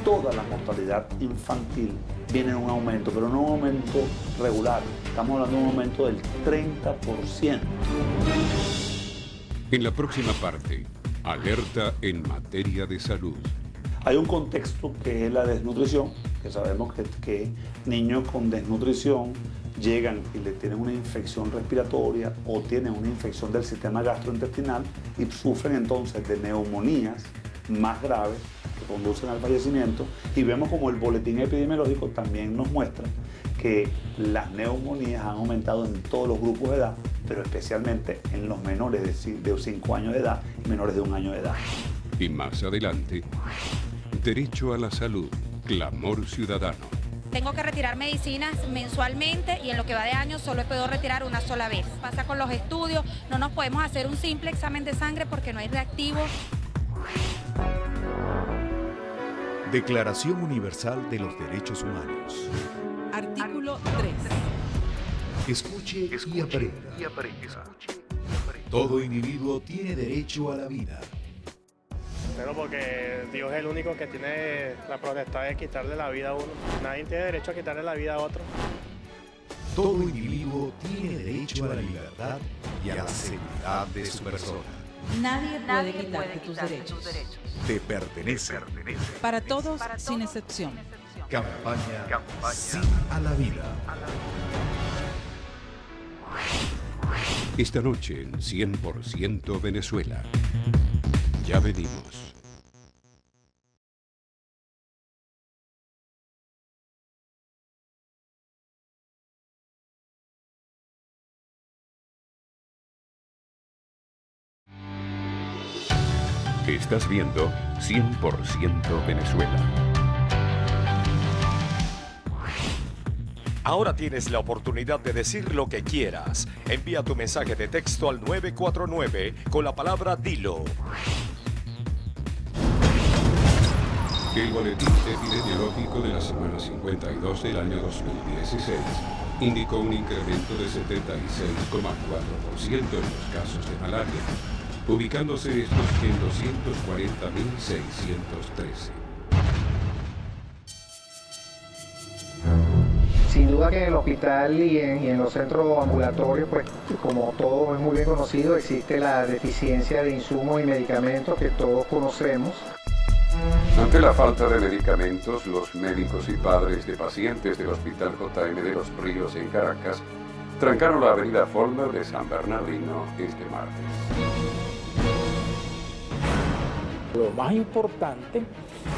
toda la mortalidad infantil, viene en un aumento, pero no un aumento regular. Estamos hablando de un aumento del 30%. En la próxima parte, alerta en materia de salud. Hay un contexto que es la desnutrición, que sabemos que niños con desnutrición llegan y le tienen una infección respiratoria o tienen una infección del sistema gastrointestinal y sufren entonces de neumonías más graves que conducen al fallecimiento, y vemos como el boletín epidemiológico también nos muestra que las neumonías han aumentado en todos los grupos de edad, pero especialmente en los menores de 5 años de edad y menores de 1 año de edad. Y más adelante, derecho a la salud, clamor ciudadano. Tengo que retirar medicinas mensualmente y en lo que va de año solo he podido retirar una sola vez. Pasa con los estudios, no nos podemos hacer un simple examen de sangre porque no hay reactivos. Declaración Universal de los Derechos Humanos. Artículo 3. Escuche y aprenda. Todo individuo tiene derecho a la vida. Pero porque Dios es el único que tiene la potestad de quitarle la vida a uno. Nadie tiene derecho a quitarle la vida a otro. Todo individuo tiene derecho a la libertad y a la seguridad de su persona. Nadie puede quitarte tus derechos. Te pertenece. Para todos, sin excepción. Campaña Sí a la Vida. Esta noche en 100% Venezuela. Ya venimos. Estás viendo 100% Venezuela. Ahora tienes la oportunidad de decir lo que quieras. Envía tu mensaje de texto al 949 con la palabra Dilo. El boletín epidemiológico de la semana 52 del año 2016 indicó un incremento de 76,4% en los casos de malaria, ubicándose estos en 240.613. Sin duda que en el hospital y en los centros ambulatorios, pues como todo es muy bien conocido, existe la deficiencia de insumos y medicamentos que todos conocemos. Ante la falta de medicamentos, los médicos y padres de pacientes del Hospital JM de Los Ríos en Caracas trancaron la avenida Follmer de San Bernardino este martes. Lo más importante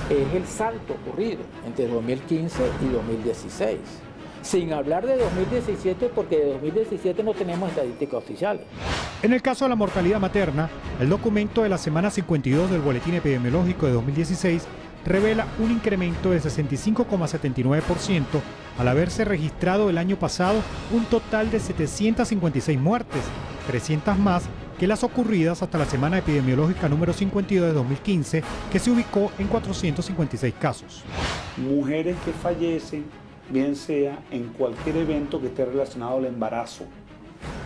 es el salto ocurrido entre 2015 y 2016. Sin hablar de 2017, porque de 2017 no tenemos estadísticas oficiales. En el caso de la mortalidad materna, el documento de la semana 52 del Boletín Epidemiológico de 2016 revela un incremento de 65,79% al haberse registrado el año pasado un total de 756 muertes, 300 más que las ocurridas hasta la semana epidemiológica número 52 de 2015, que se ubicó en 456 casos. Mujeres que fallecen, bien sea en cualquier evento que esté relacionado al embarazo,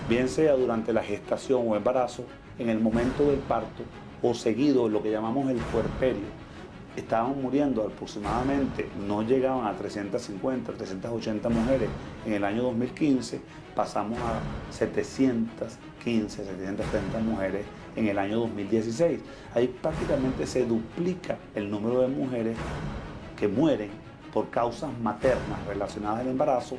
bien sea durante la gestación o embarazo, en el momento del parto o seguido lo que llamamos el puerperio. Estaban muriendo aproximadamente, no llegaban a 350, 380 mujeres en el año 2015, pasamos a 715, 730 mujeres en el año 2016. Ahí prácticamente se duplica el número de mujeres que mueren por causas maternas relacionadas al embarazo,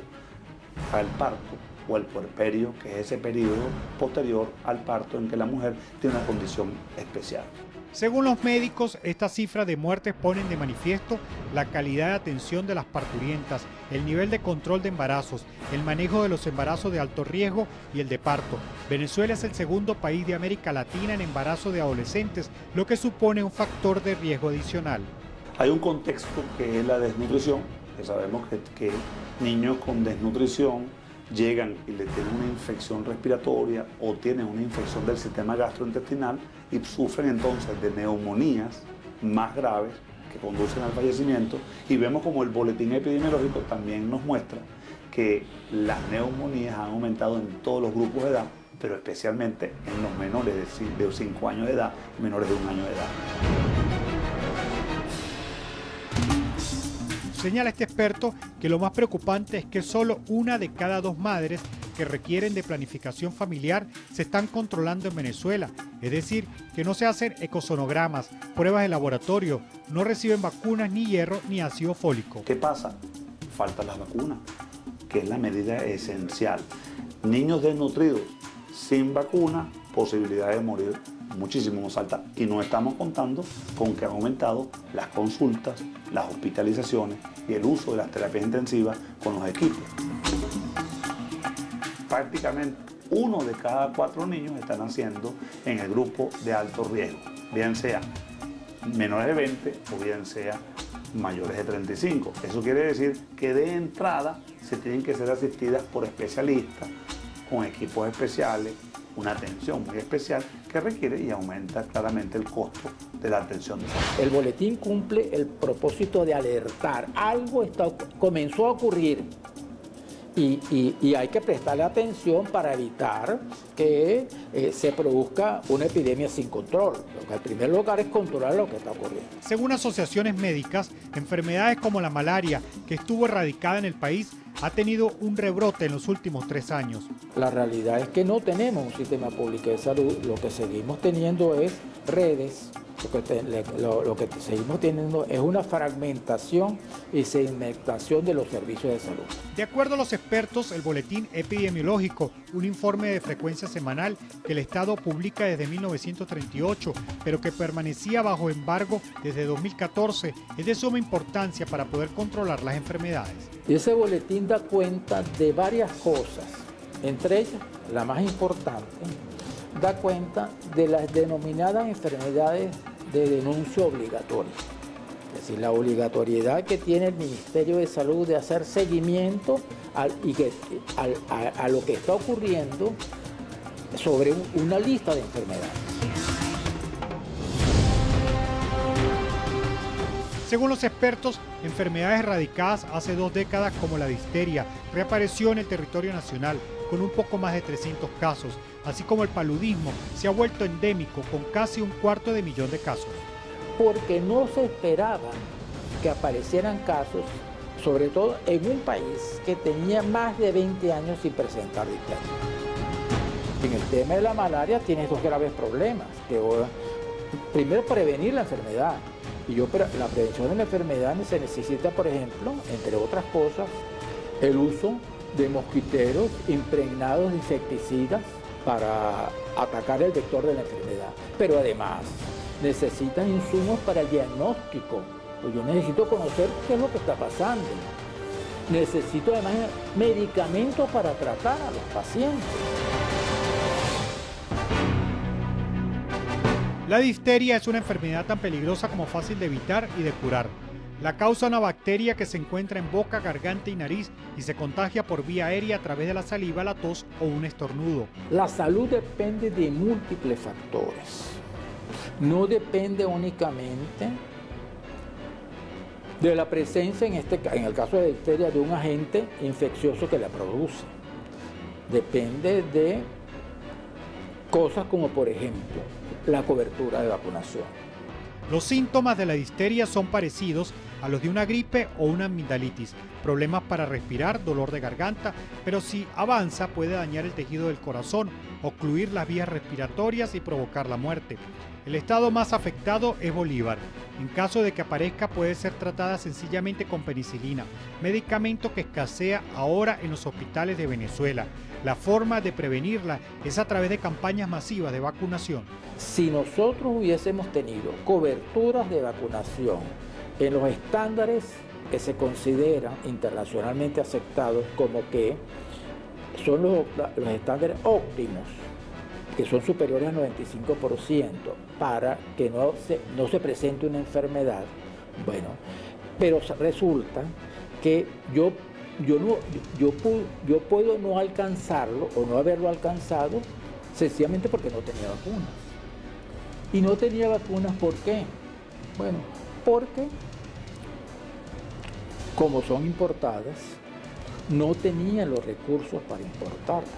al parto o al puerperio, que es ese periodo posterior al parto en que la mujer tiene una condición especial. Según los médicos, esta cifra de muertes ponen de manifiesto la calidad de atención de las parturientas, el nivel de control de embarazos, el manejo de los embarazos de alto riesgo y el de parto. Venezuela es el segundo país de América Latina en embarazo de adolescentes, lo que supone un factor de riesgo adicional. Hay un contexto que es la desnutrición, que sabemos que niños con desnutrición llegan y le tienen una infección respiratoria o tienen una infección del sistema gastrointestinal y sufren entonces de neumonías más graves que conducen al fallecimiento, y vemos como el boletín epidemiológico también nos muestra que las neumonías han aumentado en todos los grupos de edad, pero especialmente en los menores de 5 años de edad y menores de 1 año de edad. Señala este experto que lo más preocupante es que solo 1 de cada 2 madres que requieren de planificación familiar se están controlando en Venezuela, es decir, que no se hacen ecosonogramas, pruebas de laboratorio, no reciben vacunas ni hierro ni ácido fólico. ¿Qué pasa? Faltan las vacunas, que es la medida esencial. Niños desnutridos sin vacuna, posibilidad de morir muchísimo más alta, y no estamos contando con que han aumentado las consultas, las hospitalizaciones y el uso de las terapias intensivas con los equipos. Prácticamente 1 de cada 4 niños están naciendo en el grupo de alto riesgo, bien sea menores de 20 o bien sea mayores de 35. Eso quiere decir que de entrada se tienen que ser asistidas por especialistas con equipos especiales, una atención muy especial que requiere y aumenta claramente el costo de la atención de salud. El boletín cumple el propósito de alertar. Algo comenzó a ocurrir y hay que prestarle atención para evitar que se produzca una epidemia sin control. Lo que en primer lugar es controlar lo que está ocurriendo. Según asociaciones médicas, enfermedades como la malaria, que estuvo erradicada en el país, ha tenido un rebrote en los últimos 3 años. La realidad es que no tenemos un sistema público de salud, lo que seguimos teniendo es redes Lo que seguimos teniendo es una fragmentación y segmentación de los servicios de salud. De acuerdo a los expertos, el Boletín Epidemiológico, un informe de frecuencia semanal que el Estado publica desde 1938, pero que permanecía bajo embargo desde 2014, es de suma importancia para poder controlar las enfermedades. Y ese boletín da cuenta de varias cosas, entre ellas, la más importante, da cuenta de las denominadas enfermedades de denuncia obligatoria. Es decir, la obligatoriedad que tiene el Ministerio de Salud de hacer seguimiento a lo que está ocurriendo sobre una lista de enfermedades. Según los expertos, enfermedades erradicadas hace 2 décadas como la difteria reapareció en el territorio nacional con un poco más de 300 casos, así como el paludismo se ha vuelto endémico con casi 250.000 de casos. Porque no se esperaba que aparecieran casos, sobre todo en un país que tenía más de 20 años sin presentar difteria. En el tema de la malaria tiene 2 graves problemas. Primero, prevenir la enfermedad. La prevención de la enfermedad se necesita, por ejemplo, entre otras cosas, el uso de mosquiteros impregnados de insecticidas para atacar el vector de la enfermedad. Pero además necesitan insumos para el diagnóstico. Pues yo necesito conocer qué es lo que está pasando. Necesito además medicamentos para tratar a los pacientes. La difteria es una enfermedad tan peligrosa como fácil de evitar y de curar. La causa una bacteria que se encuentra en boca, garganta y nariz y se contagia por vía aérea a través de la saliva, la tos o un estornudo. La salud depende de múltiples factores. No depende únicamente de la presencia, en el caso de difteria, de un agente infeccioso que la produce. Depende de cosas como, por ejemplo, la cobertura de vacunación. Los síntomas de la difteria son parecidos a los de una gripe o una amigdalitis, problemas para respirar, dolor de garganta, pero si avanza puede dañar el tejido del corazón, ocluir las vías respiratorias y provocar la muerte. El estado más afectado es Bolívar. En caso de que aparezca puede ser tratada sencillamente con penicilina, medicamento que escasea ahora en los hospitales de Venezuela. La forma de prevenirla es a través de campañas masivas de vacunación. Si nosotros hubiésemos tenido coberturas de vacunación en los estándares que se consideran internacionalmente aceptados como que son los estándares óptimos, que son superiores al 95% para que no se presente una enfermedad, bueno, pero resulta que yo puedo no alcanzarlo o no haberlo alcanzado sencillamente porque no tenía vacunas. Y no tenía vacunas, ¿por qué? Bueno, porque como son importadas, no tenía los recursos para importarlas.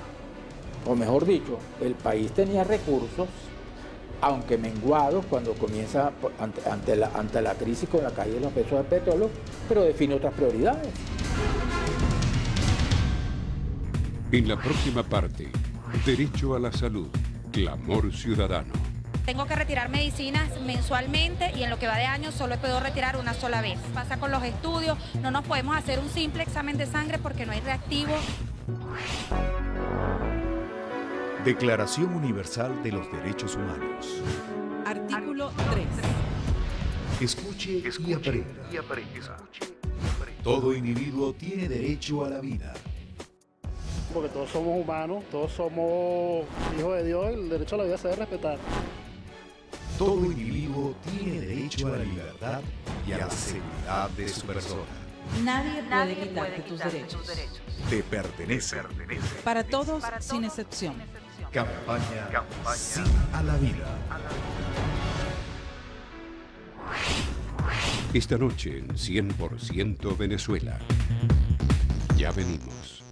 O mejor dicho, el país tenía recursos, aunque menguados cuando comienza ante la crisis con la caída de los precios del petróleo, pero define otras prioridades. En la próxima parte, Derecho a la Salud, Clamor Ciudadano. Tengo que retirar medicinas mensualmente y en lo que va de año solo puedo retirar una sola vez. Pasa con los estudios, no nos podemos hacer un simple examen de sangre porque no hay reactivo. Declaración Universal de los Derechos Humanos. Artículo 3. Escuche y aprenda. Todo individuo tiene derecho a la vida. Porque todos somos humanos, todos somos hijos de Dios, el derecho a la vida se debe respetar. Todo individuo tiene derecho a la libertad y a la seguridad de su persona. Nadie puede quitarte tus derechos. Te pertenece. Para todos, sin excepción. Campaña Sí a la Vida. Esta noche en 100% Venezuela. Ya venimos.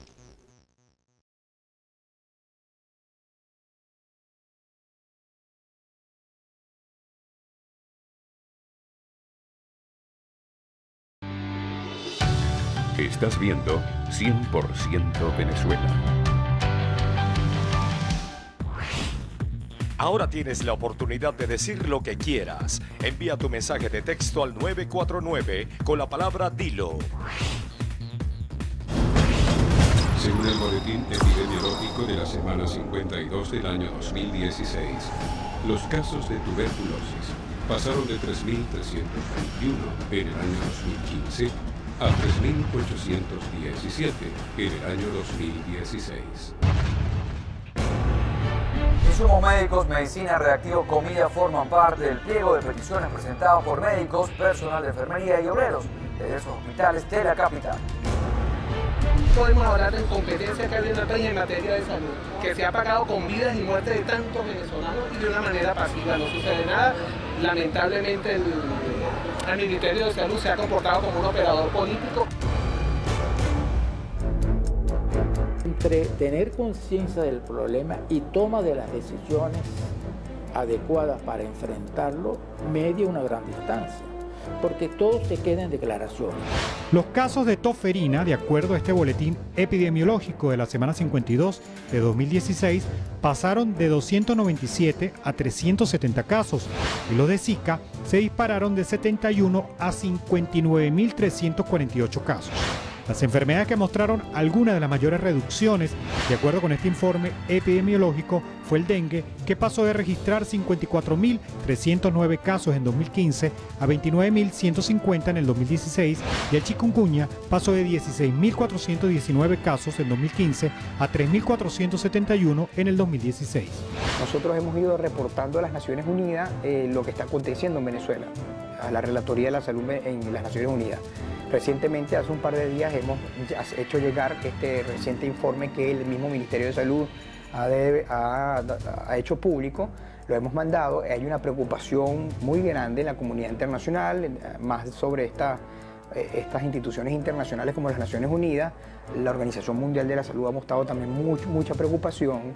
Estás viendo 100% Venezuela. Ahora tienes la oportunidad de decir lo que quieras. Envía tu mensaje de texto al 949 con la palabra Dilo. Según el boletín epidemiológico de la semana 52 del año 2016, los casos de tuberculosis pasaron de 3.321 en el año 2015 a 3.817 en el año 2016. Insumos médicos, medicina, reactivo, comida forman parte del pliego de peticiones presentados por médicos, personal de enfermería y obreros de esos hospitales de la capital. Podemos hablar de incompetencia que hay en el país en materia de salud, que se ha pagado con vidas y muertes de tantos venezolanos y de una manera pasiva, no sucede nada. Lamentablemente el Ministerio de Salud se ha comportado como un operador político. Entre tener conciencia del problema y toma de las decisiones adecuadas para enfrentarlo, media una gran distancia, porque todo se queda en declaraciones. Los casos de tos ferina, de acuerdo a este boletín epidemiológico de la semana 52 de 2016, pasaron de 297 a 370 casos, y los de Zika se dispararon de 71 a 59.348 casos. Las enfermedades que mostraron algunas de las mayores reducciones, de acuerdo con este informe epidemiológico, fue el dengue, que pasó de registrar 54.309 casos en 2015 a 29.150 en el 2016, y el chikungunya pasó de 16.419 casos en 2015 a 3.471 en el 2016. Nosotros hemos ido reportando a las Naciones Unidas lo que está aconteciendo en Venezuela, a la Relatoría de la Salud en las Naciones Unidas. Recientemente, hace un par de días, hemos hecho llegar este reciente informe que el mismo Ministerio de Salud ha hecho público. Lo hemos mandado. Hay una preocupación muy grande en la comunidad internacional, más sobre estas instituciones internacionales como las Naciones Unidas. La Organización Mundial de la Salud ha mostrado también mucha preocupación,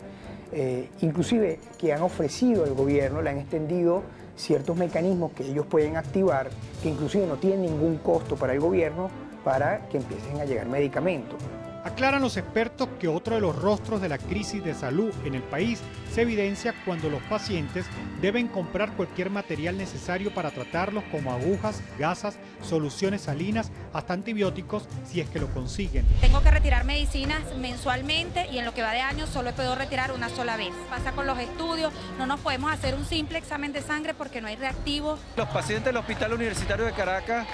inclusive que han ofrecido al gobierno, le han extendido ciertos mecanismos que ellos pueden activar, que inclusive no tienen ningún costo para el gobierno, para que empiecen a llegar medicamentos. Aclaran los expertos que otro de los rostros de la crisis de salud en el país se evidencia cuando los pacientes deben comprar cualquier material necesario para tratarlos, como agujas, gasas, soluciones salinas, hasta antibióticos, si es que lo consiguen. Tengo que retirar medicinas mensualmente y en lo que va de año solo he podido retirar una sola vez. Pasa con los estudios, no nos podemos hacer un simple examen de sangre porque no hay reactivos. Los pacientes del Hospital Universitario de Caracas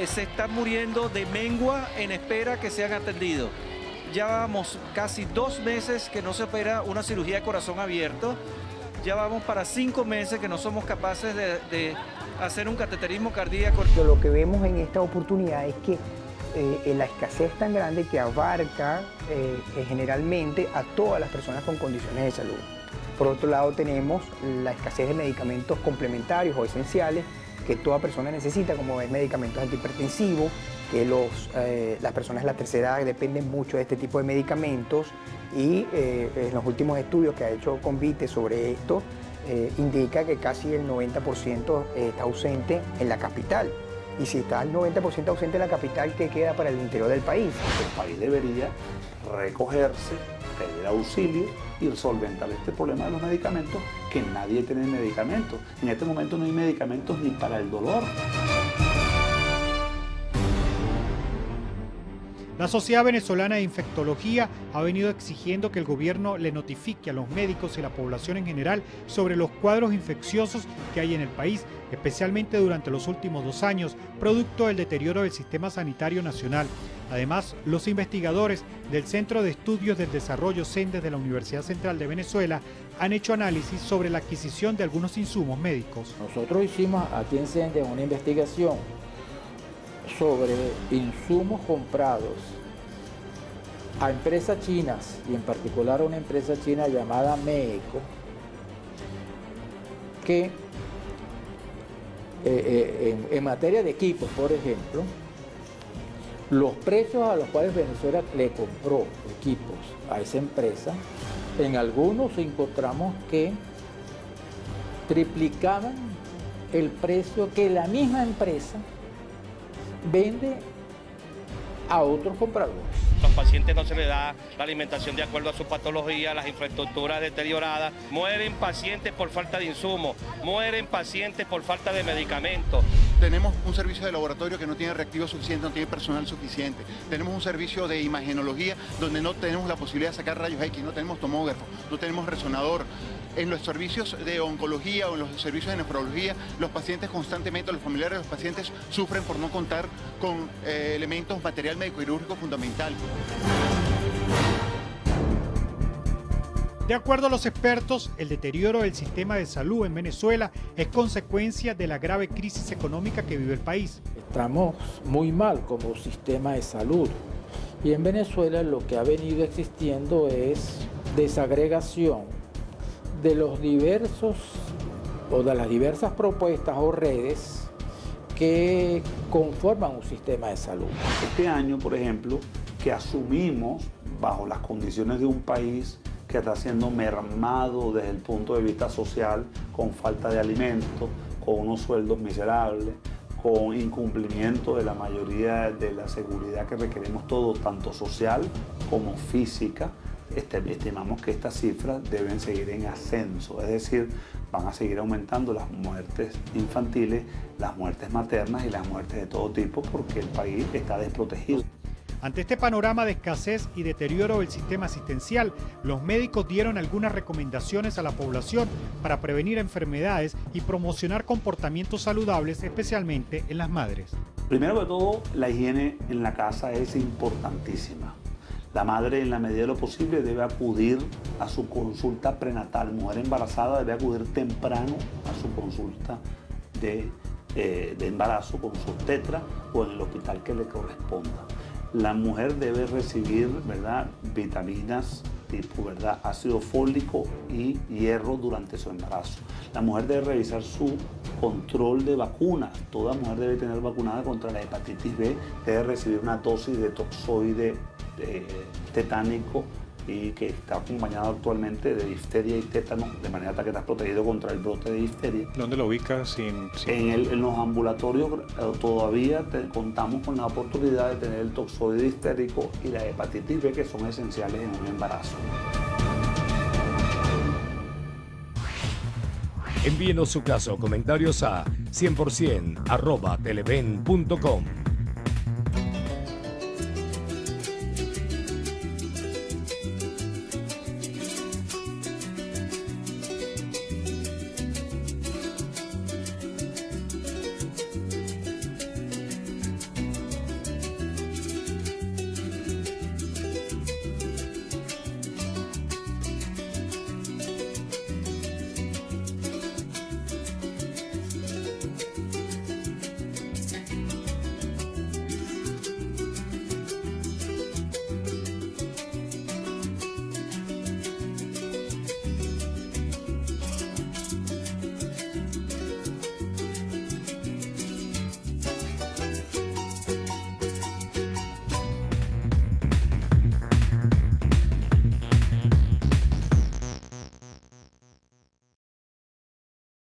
se están muriendo de mengua en espera que sean atendidos. Ya vamos casi 2 meses que no se opera una cirugía de corazón abierto. Ya vamos para 5 meses que no somos capaces de hacer un cateterismo cardíaco. Lo que vemos en esta oportunidad es que la escasez tan grande que abarca generalmente a todas las personas con condiciones de salud. Por otro lado, tenemos la escasez de medicamentos complementarios o esenciales que toda persona necesita, como es medicamentos antihipertensivos, que las personas de la tercera edad dependen mucho de este tipo de medicamentos, y en los últimos estudios que ha hecho Convite sobre esto, indica que casi el 90% está ausente en la capital. Y si está el 90% ausente en la capital, ¿qué queda para el interior del país? El país debería recogerse, pedir auxilio y solventar este problema de los medicamentos, que nadie tiene medicamentos. En este momento no hay medicamentos ni para el dolor. La Sociedad Venezolana de Infectología ha venido exigiendo que el gobierno le notifique a los médicos y a la población en general sobre los cuadros infecciosos que hay en el país, especialmente durante los últimos 2 años, producto del deterioro del sistema sanitario nacional. Además, los investigadores del Centro de Estudios del Desarrollo CENDES de la Universidad Central de Venezuela han hecho análisis sobre la adquisición de algunos insumos médicos. Nosotros hicimos aquí en CENDES una investigación sobre insumos comprados a empresas chinas, y en particular a una empresa china llamada MEECO, que en materia de equipos, por ejemplo, los precios a los cuales Venezuela le compró equipos a esa empresa, en algunos encontramos que triplicaban el precio que la misma empresa vende a otros compradores. Los pacientes no se les da la alimentación de acuerdo a su patología, las infraestructuras deterioradas. Mueren pacientes por falta de insumos, mueren pacientes por falta de medicamentos. Tenemos un servicio de laboratorio que no tiene reactivos suficientes, no tiene personal suficiente. Tenemos un servicio de imagenología donde no tenemos la posibilidad de sacar rayos X, no tenemos tomógrafo, no tenemos resonador. En los servicios de oncología o en los servicios de nefrología, los pacientes constantemente, los familiares de los pacientes sufren por no contar con elementos material médico-quirúrgico fundamental. De acuerdo a los expertos, el deterioro del sistema de salud en Venezuela es consecuencia de la grave crisis económica que vive el país. Estamos muy mal como sistema de salud y en Venezuela lo que ha venido existiendo es desagregación de los diversos o de las diversas propuestas o redes que conforman un sistema de salud. Este año, por ejemplo, que asumimos bajo las condiciones de un país que está siendo mermado desde el punto de vista social, con falta de alimentos, con unos sueldos miserables, con incumplimiento de la mayoría de la seguridad que requerimos todos, tanto social como física. Estimamos que estas cifras deben seguir en ascenso, es decir, van a seguir aumentando las muertes infantiles, las muertes maternas y las muertes de todo tipo porque el país está desprotegido. Ante este panorama de escasez y deterioro del sistema asistencial, los médicos dieron algunas recomendaciones a la población para prevenir enfermedades y promocionar comportamientos saludables, especialmente en las madres. Primero de todo, la higiene en la casa es importantísima. La madre, en la medida de lo posible, debe acudir a su consulta prenatal. Mujer embarazada debe acudir temprano a su consulta de embarazo con su obstetra o en el hospital que le corresponda. La mujer debe recibir, ¿verdad?, vitaminas tipo, ¿verdad?, ácido fólico y hierro durante su embarazo. La mujer debe revisar su control de vacunas. Toda mujer debe tener vacunada contra la hepatitis B, debe recibir una dosis de toxoide tetánico y que está acompañado actualmente de difteria y tétano, de manera tal que estás protegido contra el brote de difteria. ¿Dónde lo ubicas? En los ambulatorios todavía contamos con la oportunidad de tener el toxoide difterico y la hepatitis B, que son esenciales en un embarazo. Envíenos su caso o comentarios a 100%@televen.com.